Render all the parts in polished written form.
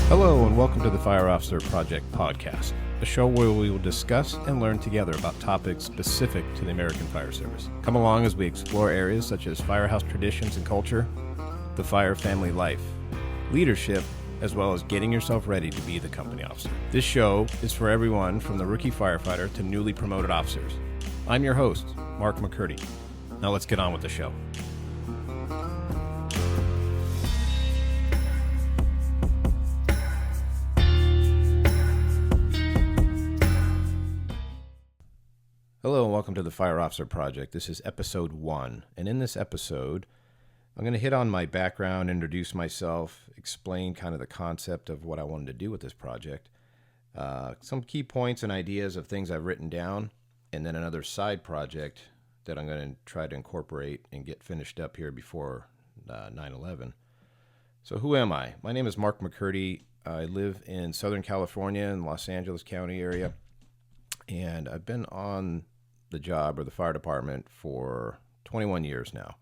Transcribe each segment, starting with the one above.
Hello and welcome to the Fire Officer Project podcast, a show where we will discuss and learn together about topics specific to the American Fire Service. Come along as we explore areas such as firehouse traditions and culture, the fire family life, leadership, as well as getting yourself ready to be the company officer. This show is for everyone from the rookie firefighter to newly promoted officers. I'm your host, Mark McCurdy. Now let's get on with the show. Hello and welcome to the Fire Officer Project. This is episode 1, and in this episode, I'm going to hit on my background, introduce myself, explain kind of the concept of what I wanted to do with this project, some key points and ideas of things I've written down, and then another side project that I'm going to try to incorporate and get finished up here before 9/11. So who am I? My name is Mark McCurdy. I live in Southern California in Los Angeles County area, and I've been on the job or the fire department for 21 years now.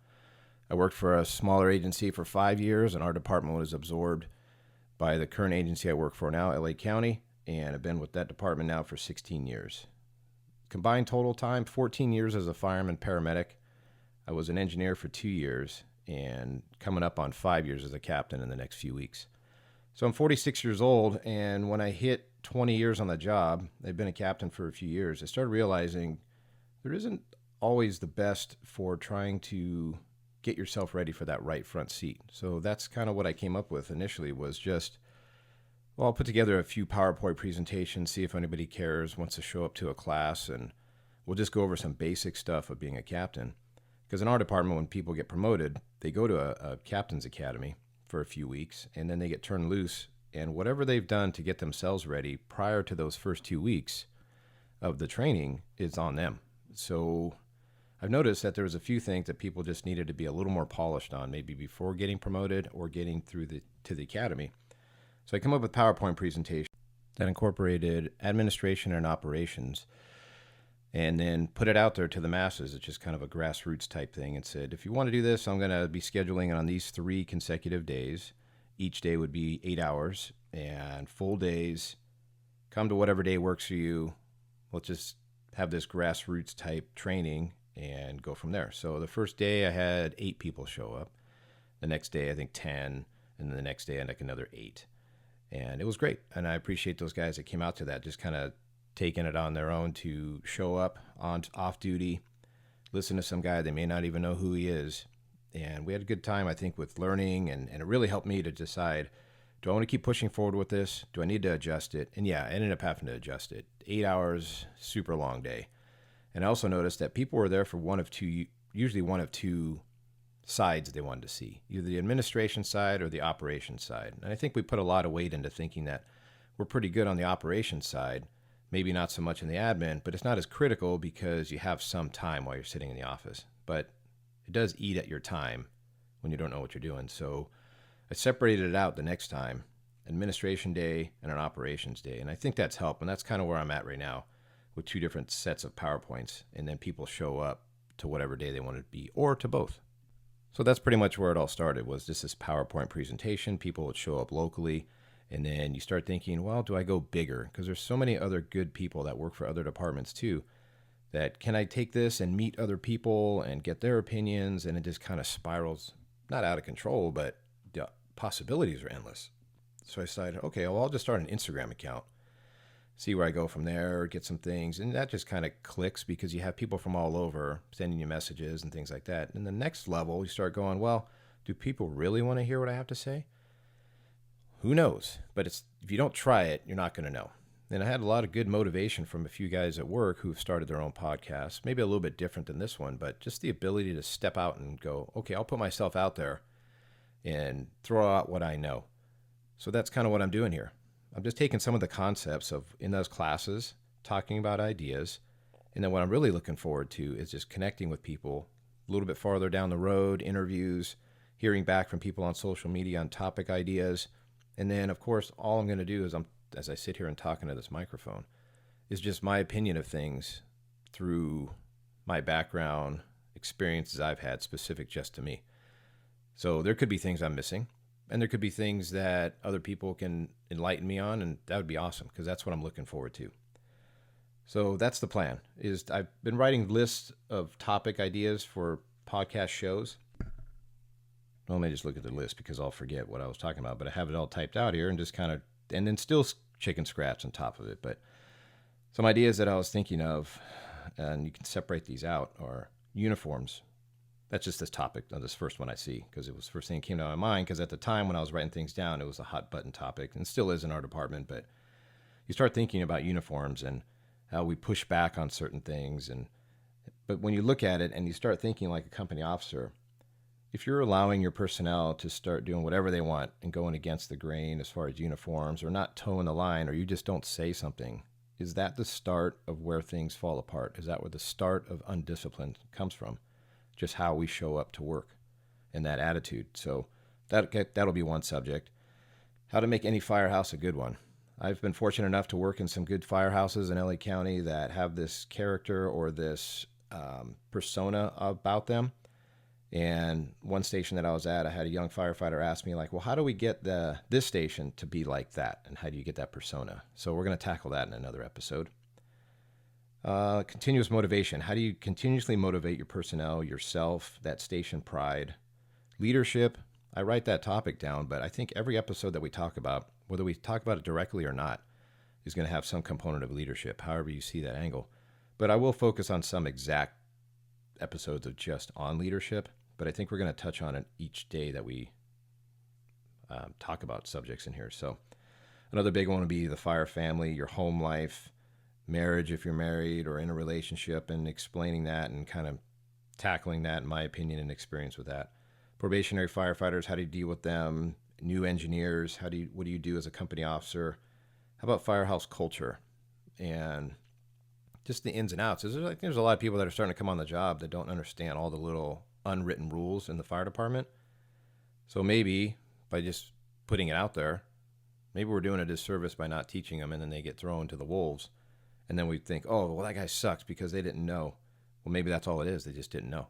I worked for a smaller agency for 5 years, and our department was absorbed by the current agency I work for now, LA County, and I've been with that department now for 16 years. Combined total time, 14 years as a fireman paramedic. I was an engineer for 2 years, and coming up on 5 years as a captain in the next few weeks. So I'm 46 years old, and when I hit 20 years on the job, I've been a captain for a few years, I started realizing there isn't always the best for trying to get yourself ready for that right front seat. So that's kind of what I came up with initially, was just, well, I'll put together a few PowerPoint presentations, see if anybody cares, wants to show up to a class, and we'll just go over some basic stuff of being a captain. Because in our department, when people get promoted, they go to a captain's academy for a few weeks, and then they get turned loose, and whatever they've done to get themselves ready prior to those first 2 weeks of the training is on them. So I've noticed that there was a few things that people just needed to be a little more polished on, maybe before getting promoted or getting through to the academy. So I come up with PowerPoint presentation that incorporated administration and operations, and then put it out there to the masses. It's just kind of a grassroots type thing, and said, if you want to do this, I'm going to be scheduling on these 3 consecutive days. Each day would be 8 hours and full days. Come to whatever day works for you. Let's just have this grassroots type training and go from there. So the first day I had 8 people show up. The next day I think 10, and the next day I think another 8. And it was great. And I appreciate those guys that came out to that, just kind of taking it on their own to show up on off duty, listen to some guy they may not even know who he is. And we had a good time, I think, with learning, and it really helped me to decide, do I want to keep pushing forward with this? Do I need to adjust it? And yeah, I ended up having to adjust it. 8 hours, super long day. And I also noticed that people were there for usually one of two sides they wanted to see, either the administration side or the operations side. And I think we put a lot of weight into thinking that we're pretty good on the operations side, maybe not so much in the admin, but it's not as critical because you have some time while you're sitting in the office. But it does eat at your time when you don't know what you're doing. So I separated it out the next time, administration day and an operations day. And I think that's helped. And that's kind of where I'm at right now, with 2 different sets of PowerPoints. And then people show up to whatever day they want to be, or to both. So that's pretty much where it all started, was just this PowerPoint presentation. People would show up locally. And then you start thinking, well, do I go bigger? Because there's so many other good people that work for other departments too, that can I take this and meet other people and get their opinions? And it just kind of spirals, not out of control, but the possibilities are endless. So I decided, okay, well, I'll just start an Instagram account, see where I go from there, get some things. And that just kind of clicks because you have people from all over sending you messages and things like that. And the next level, you start going, well, do people really want to hear what I have to say? Who knows? But if you don't try it, you're not going to know. And I had a lot of good motivation from a few guys at work who've started their own podcasts, maybe a little bit different than this one, but just the ability to step out and go, okay, I'll put myself out there and throw out what I know. So that's kind of what I'm doing here. I'm just taking some of the concepts of in those classes, talking about ideas, and then what I'm really looking forward to is just connecting with people a little bit farther down the road, interviews, hearing back from people on social media on topic ideas. And then, of course, all I'm going to do is, as I sit here and talk into this microphone, is just my opinion of things through my background, experiences I've had specific just to me. So there could be things I'm missing. And there could be things that other people can enlighten me on, and that would be awesome because that's what I'm looking forward to. So that's the plan. Is I've been writing lists of topic ideas for podcast shows. Well, let me just look at the list because I'll forget what I was talking about, but I have it all typed out here and just kind of, and then still chicken scratch on top of it. But some ideas that I was thinking of, and you can separate these out, are uniforms. That's just this topic, this first one I see, because it was the first thing that came to my mind, because at the time when I was writing things down, it was a hot button topic, and still is in our department, but you start thinking about uniforms and how we push back on certain things. But when you look at it and you start thinking like a company officer, if you're allowing your personnel to start doing whatever they want and going against the grain as far as uniforms, or not towing the line, or you just don't say something, is that the start of where things fall apart? Is that where the start of undiscipline comes from? Just how we show up to work and that attitude. So that'll be one subject. How to make any firehouse a good one. I've been fortunate enough to work in some good firehouses in LA County that have this character or this persona about them. And one station that I was at, I had a young firefighter ask me, like, well, how do we get this station to be like that? And how do you get that persona? So we're going to tackle that in another episode. Continuous motivation. How do you continuously motivate your personnel, yourself, that station pride? Leadership. I write that topic down, but I think every episode that we talk about, whether we talk about it directly or not, is going to have some component of leadership, however you see that angle. But I will focus on some exact episodes of just on leadership, but I think we're going to touch on it each day that we talk about subjects in here. So another big one would be the fire family, your home life, marriage if you're married or in a relationship, and explaining that and kind of tackling that, in my opinion and experience with that. Probationary firefighters, how do you deal with them? New engineers, what do you do as a company officer? How about firehouse culture and just the ins and outs? There's a lot of people that are starting to come on the job that don't understand all the little unwritten rules in the fire department. So maybe by just putting it out there, maybe we're doing a disservice by not teaching them, and then they get thrown to the wolves. And then we think, oh, well, that guy sucks because they didn't know. Well, maybe that's all it is. They just didn't know.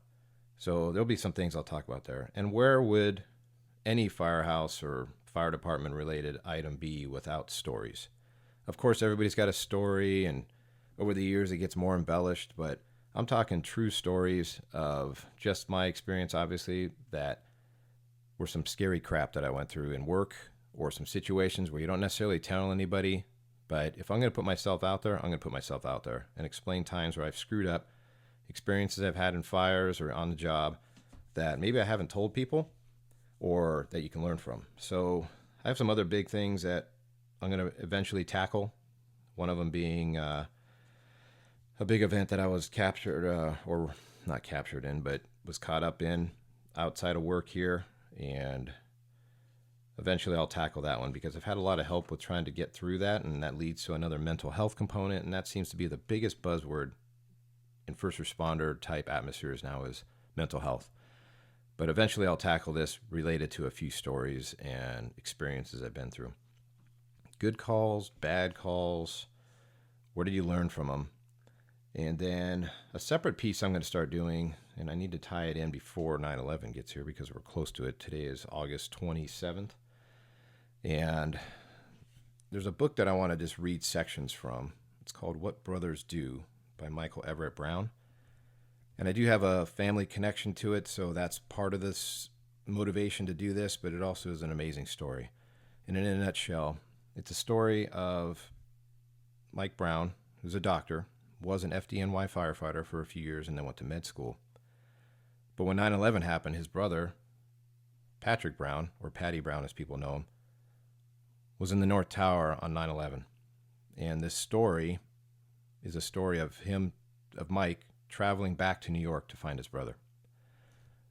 So there'll be some things I'll talk about there. And where would any firehouse or fire department related item be without stories? Of course, everybody's got a story, and over the years it gets more embellished, but I'm talking true stories of just my experience, obviously, that were some scary crap that I went through in work, or some situations where you don't necessarily tell anybody. But if I'm going to put myself out there, I'm going to put myself out there and explain times where I've screwed up, experiences I've had in fires or on the job that maybe I haven't told people, or that you can learn from. So I have some other big things that I'm going to eventually tackle. One of them being a big event that I was captured, or not captured in, but was caught up in outside of work here. And eventually I'll tackle that one because I've had a lot of help with trying to get through that, and that leads to another mental health component, and that seems to be the biggest buzzword in first responder type atmospheres now, is mental health. But eventually I'll tackle this related to a few stories and experiences I've been through. Good calls, bad calls, what did you learn from them? And then a separate piece I'm going to start doing, and I need to tie it in before 9/11 gets here because we're close to it. Today is August 27th. And there's a book that I want to just read sections from. It's called What Brothers Do by Michael Everett Brown. And I do have a family connection to it, so that's part of this motivation to do this, but it also is an amazing story. And in a nutshell, it's a story of Mike Brown, who's a doctor, was an FDNY firefighter for a few years, and then went to med school. But when 9/11 happened, his brother, Patrick Brown, or Patty Brown as people know him, was in the North Tower on 9/11. And this story is a story of Mike, traveling back to New York to find his brother.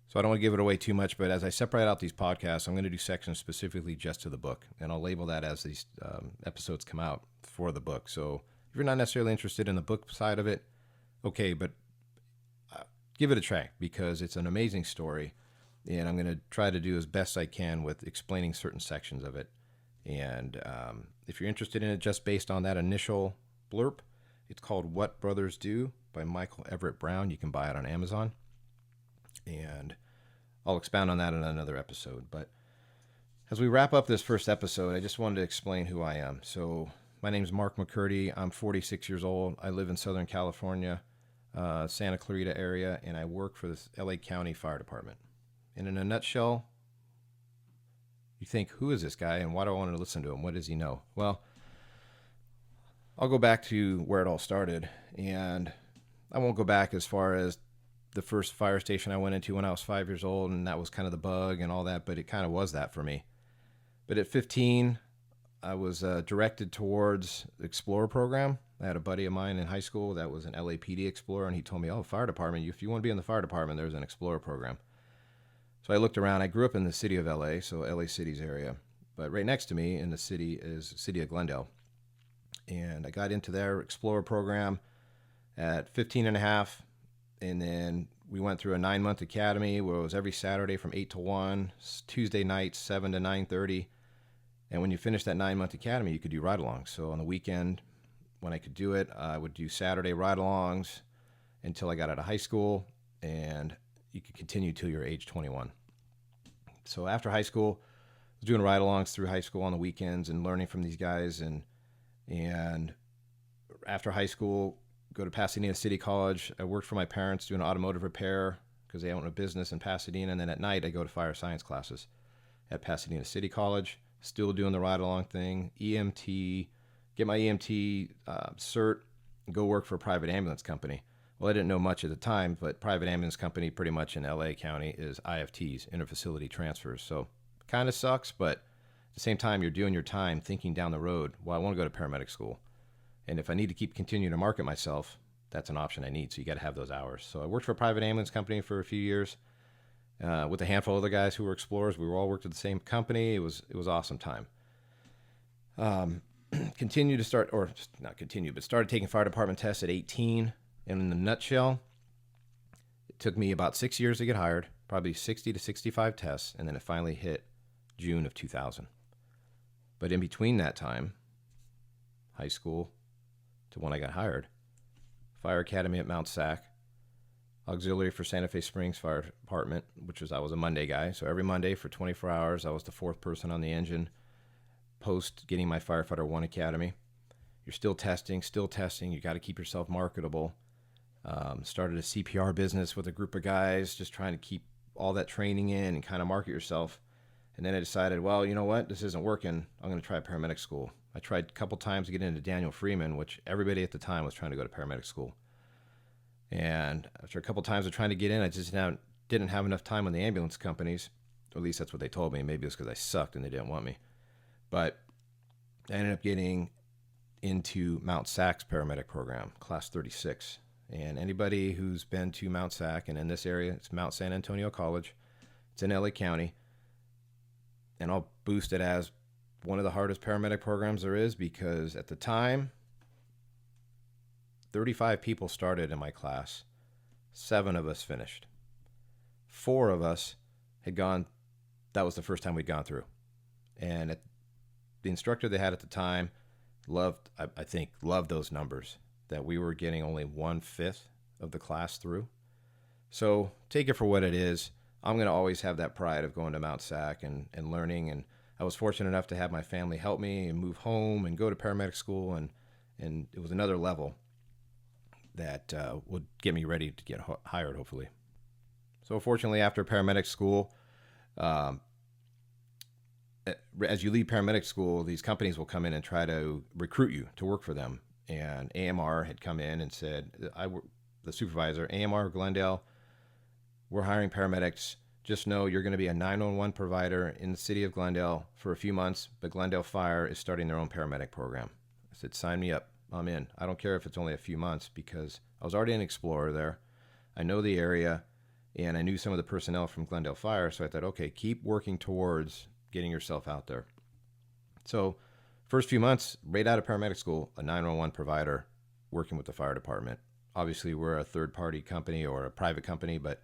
So I don't want to give it away too much, but as I separate out these podcasts, I'm going to do sections specifically just to the book, and I'll label that as these episodes come out for the book. So if you're not necessarily interested in the book side of it, okay, but give it a try because it's an amazing story, and I'm going to try to do as best I can with explaining certain sections of it. And if you're interested in it just based on that initial blurb, it's called What Brothers Do by Michael Everett Brown. You can buy it on Amazon. And I'll expound on that in another episode. But As we wrap up this first episode, I just wanted to explain who I am. So, my name is Mark McCurdy. I'm 46 years old. I live in Southern California, Santa Clarita area, and I work for the LA County Fire Department. And in a nutshell, you think, who is this guy and why do I want to listen to him? What does he know? Well, I'll go back to where it all started, and I won't go back as far as the first fire station I went into when I was 5 years old, and that was kind of the bug and all that, but it kind of was that for me. But at 15, I was directed towards the Explorer program. I had a buddy of mine in high school that was an LAPD Explorer, and he told me, oh, fire department, if you want to be in the fire department, there's an Explorer program. So I looked around. I grew up in the city of LA, so LA City's area. But right next to me in the city is the city of Glendale. And I got into their Explorer program at 15 and a half. And then we went through a 9-month academy where it was every Saturday from 8 to 1, Tuesday nights, 7 to 9:30. And when you finished that 9-month academy, you could do ride-alongs. So on the weekend, when I could do it, I would do Saturday ride-alongs until I got out of high school. And you could continue till you're age 21. So after high school, I was doing ride-alongs through high school on the weekends and learning from these guys. And after high school, go to Pasadena City College. I worked for my parents doing automotive repair because they own a business in Pasadena. And then at night, I go to fire science classes at Pasadena City College. Still doing the ride-along thing, EMT, get my EMT cert, go work for a private ambulance company. Well, I didn't know much at the time, but private ambulance company pretty much in LA County is IFTs, interfacility transfers. So kind of sucks, but at the same time, you're doing your time thinking down the road, well, I want to go to paramedic school. And if I need to keep continuing to market myself, that's an option I need. So you got to have those hours. So I worked for a private ambulance company for a few years with a handful of other guys who were explorers. We were all worked at the same company. It was awesome time. Continued to start, or not continued, but started taking fire department tests at 18. And in a nutshell, it took me about 6 years to get hired, probably 60 to 65 tests, and then it finally hit June of 2000. But in between that time, high school to when I got hired, Fire Academy at Mount Sac, auxiliary for Santa Fe Springs Fire Department, I was a Monday guy. So every Monday for 24 hours, I was the fourth person on the engine post getting my Firefighter 1 Academy. You're still testing. You got to keep yourself marketable. Started a CPR business with a group of guys, just trying to keep all that training in and kind of market yourself. And then I decided, well, you know what? This isn't working. I'm going to try paramedic school. I tried a couple times to get into Daniel Freeman, which everybody at the time was trying to go to paramedic school. And after a couple times of trying to get in, I just didn't have enough time on the ambulance companies. Or at least that's what they told me. Maybe it was because I sucked and they didn't want me. But I ended up getting into Mount Sac's paramedic program, class 36. And anybody who's been to Mount Sac, and in this area, it's Mount San Antonio College. It's in LA County. And I'll boost it as one of the hardest paramedic programs there is because at the time, 35 people started in my class. 7 of us finished. 4 of us had gone, that was the first time we'd gone through. And the instructor they had at the time loved those numbers, that we were getting only 1/5 of the class through. So take it for what it is. I'm going to always have that pride of going to Mount Sac and learning. And I was fortunate enough to have my family help me and move home and go to paramedic school. And it was another level that would get me ready to get hired, hopefully. So fortunately, after paramedic school, as you leave paramedic school, these companies will come in and try to recruit you to work for them. And AMR had come in and said, the supervisor, AMR Glendale, we're hiring paramedics. Just know you're going to be a 911 provider in the city of Glendale for a few months, but Glendale Fire is starting their own paramedic program. I said, sign me up. I'm in. I don't care if it's only a few months because I was already an explorer there. I know the area, and I knew some of the personnel from Glendale Fire, so I thought, okay, keep working towards getting yourself out there. So first few months, right out of paramedic school, a 911 provider working with the fire department. Obviously, we're a third-party company or a private company, but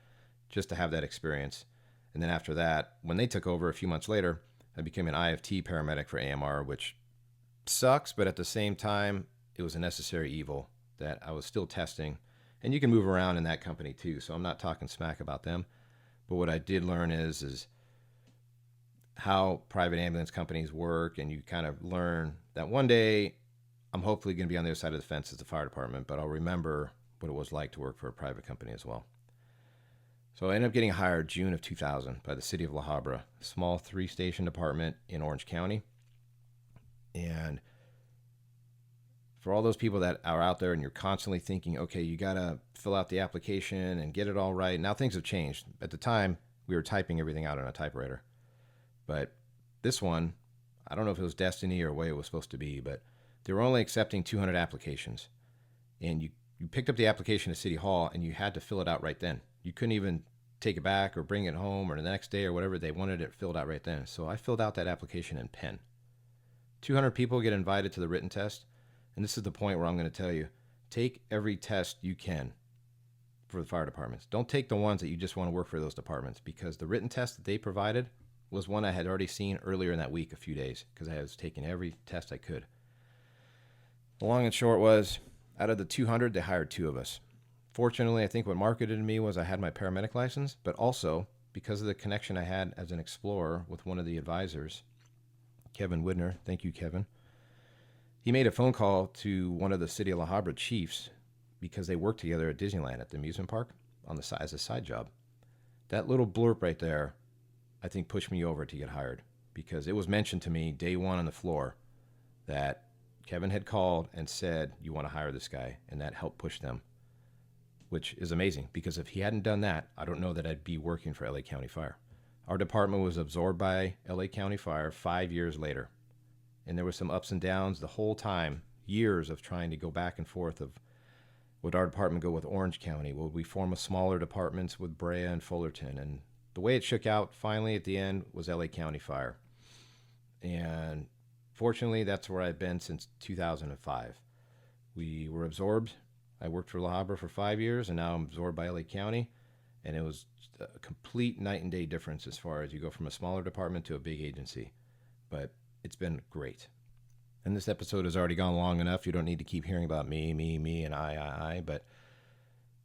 just to have that experience. And then after that, when they took over a few months later, I became an IFT paramedic for AMR, which sucks, but at the same time, it was a necessary evil that I was still testing. And you can move around in that company too, so I'm not talking smack about them. But what I did learn is how private ambulance companies work, and you kind of learn that one day I'm hopefully going to be on the other side of the fence as the fire department, but I'll remember what it was like to work for a private company as well. So I ended up getting hired June of 2000 by the city of La Habra, a small 3-station department in Orange County. And for all those people that are out there and you're constantly thinking, okay, you got to fill out the application and get it all right. Now things have changed. At the time, we were typing everything out on a typewriter. But this one, I don't know if it was destiny or the way it was supposed to be, but they were only accepting 200 applications. And you picked up the application at City Hall and you had to fill it out right then. You couldn't even take it back or bring it home or the next day or whatever. They wanted it filled out right then. So I filled out that application in pen. 200 people get invited to the written test. And this is the point where I'm going to tell you, take every test you can for the fire departments. Don't take the ones that you just want to work for those departments, because the written test that they provided was one I had already seen earlier in that week, a few days, because I was taking every test I could. The long and short was, out of the 200, they hired 2 of us. Fortunately, I think what marketed to me was I had my paramedic license, but also because of the connection I had as an explorer with one of the advisors, Kevin Widner. Thank you, Kevin. He made a phone call to one of the City of La Habra chiefs because they worked together at Disneyland at the amusement park on the side as a side job. That little blurb right there, I think, pushed me over to get hired, because it was mentioned to me day one on the floor that Kevin had called and said, you want to hire this guy, and that helped push them, which is amazing, because if he hadn't done that, I don't know that I'd be working for LA County Fire. Our department was absorbed by LA County Fire 5 years later. And there were some ups and downs the whole time, years of trying to go back and forth of, would our department go with Orange County? Would we form a smaller departments with Brea and Fullerton? And the way it shook out finally at the end was LA County Fire. And fortunately, that's where I've been since 2005. We were absorbed. I worked for La Habra for 5 years, and now I'm absorbed by LA County. And it was a complete night and day difference as far as you go from a smaller department to a big agency. But it's been great. And this episode has already gone long enough. You don't need to keep hearing about me, and I. But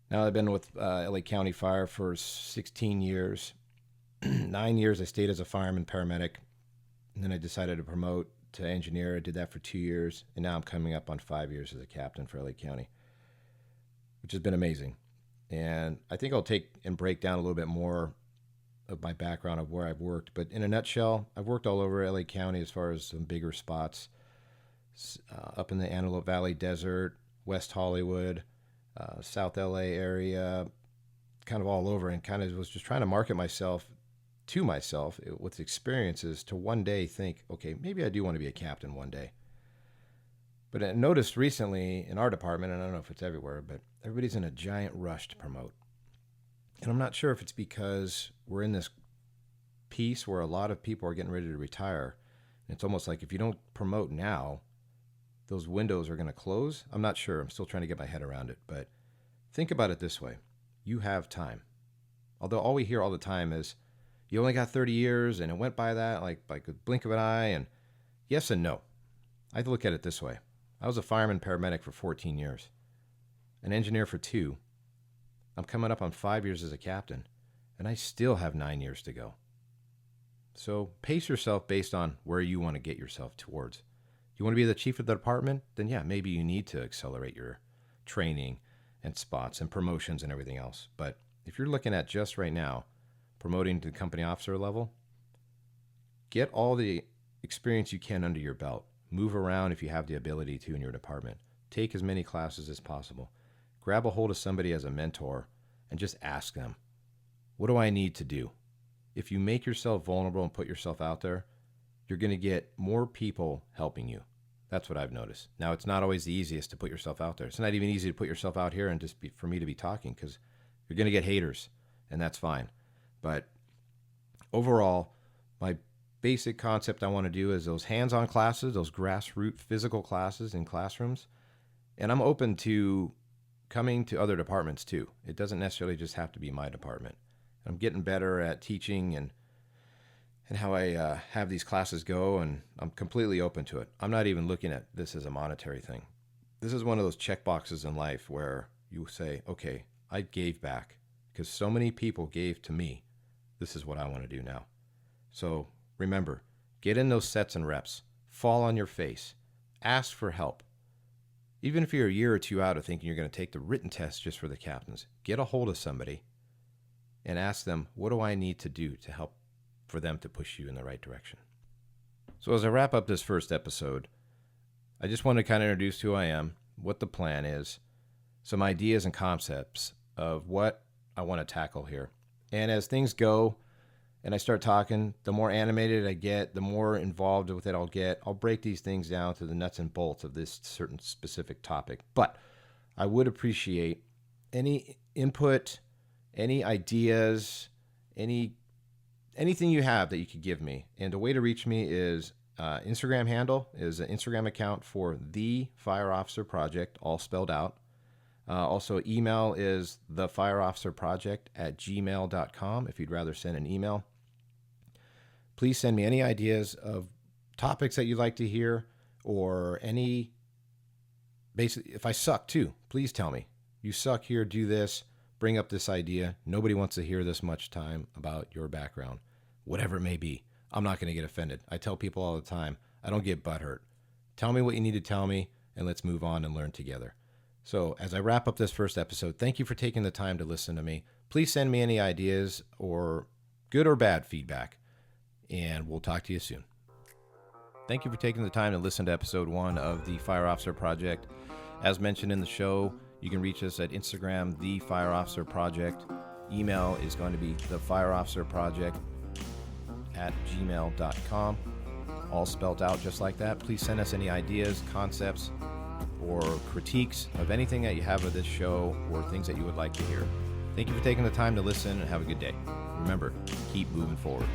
now I've been with LA County Fire for 16 years. 9 years I stayed as a fireman paramedic. And then I decided to promote to engineer. I did that for 2 years. And now I'm coming up on 5 years as a captain for LA County, which has been amazing. And I think I'll take and break down a little bit more of my background of where I've worked. But in a nutshell, I've worked all over LA County as far as some bigger spots, up in the Antelope Valley Desert, West Hollywood, South LA area, kind of all over, and kind of was just trying to market myself to myself with experiences to one day think, okay, maybe I do want to be a captain one day. But I noticed recently in our department, and I don't know if it's everywhere, but everybody's in a giant rush to promote. And I'm not sure if it's because we're in this piece where a lot of people are getting ready to retire. And it's almost like if you don't promote now, those windows are going to close. I'm not sure. I'm still trying to get my head around it. But think about it this way. You have time. Although all we hear all the time is, you only got 30 years and it went by that like a blink of an eye. And yes and no. I look at it this way. I was a fireman paramedic for 14 years, an engineer for 2. I'm coming up on 5 years as a captain, and I still have 9 years to go. So pace yourself based on where you want to get yourself towards. You want to be the chief of the department? Then yeah, maybe you need to accelerate your training and spots and promotions and everything else. But if you're looking at just right now, promoting to the company officer level, get all the experience you can under your belt. Move around if you have the ability to in your department. Take as many classes as possible. Grab a hold of somebody as a mentor and just ask them, what do I need to do? If you make yourself vulnerable and put yourself out there, you're going to get more people helping you. That's what I've noticed. Now, it's not always the easiest to put yourself out there. It's not even easy to put yourself out here and just for me to be talking, because you're going to get haters, and that's fine. But overall, my basic concept I want to do is those hands-on classes, those grassroots physical classes in classrooms. And I'm open to coming to other departments too. It doesn't necessarily just have to be my department. I'm getting better at teaching and how I have these classes go, and I'm completely open to it. I'm not even looking at this as a monetary thing. This is one of those check boxes in life where you say, okay, I gave back because so many people gave to me. This is what I want to do now. So Remember, get in those sets and reps. Fall on your face. Ask for help. Even if you're a year or two out of thinking you're going to take the written test just for the captains, get a hold of somebody and ask them, what do I need to do to help for them to push you in the right direction? So as I wrap up this first episode, I just want to kind of introduce who I am, what the plan is, some ideas and concepts of what I want to tackle here. And as things go and I start talking, the more animated I get, the more involved with it I'll get. I'll break these things down to the nuts and bolts of this certain specific topic. But I would appreciate any input, any ideas, anything you have that you could give me. And the way to reach me is Instagram handle is an Instagram account for the Fire Officer Project, all spelled out. Also, email is thefireofficerproject@gmail.com if you'd rather send an email. Please send me any ideas of topics that you'd like to hear, or basically, if I suck too, please tell me. You suck here, do this, bring up this idea. Nobody wants to hear this much time about your background, whatever it may be. I'm not going to get offended. I tell people all the time, I don't get butthurt. Tell me what you need to tell me, and let's move on and learn together. So as I wrap up this first episode, thank you for taking the time to listen to me. Please send me any ideas or good or bad feedback, and we'll talk to you soon. Thank you for taking the time to listen to episode 1 of the Fire Officer Project. As mentioned in the show, you can reach us at Instagram, The Fire Officer Project. Email is going to be thefireofficerproject@gmail.com. All spelled out just like that. Please send us any ideas, concepts, or critiques of anything that you have of this show or things that you would like to hear. Thank you for taking the time to listen, and have a good day. Remember, keep moving forward.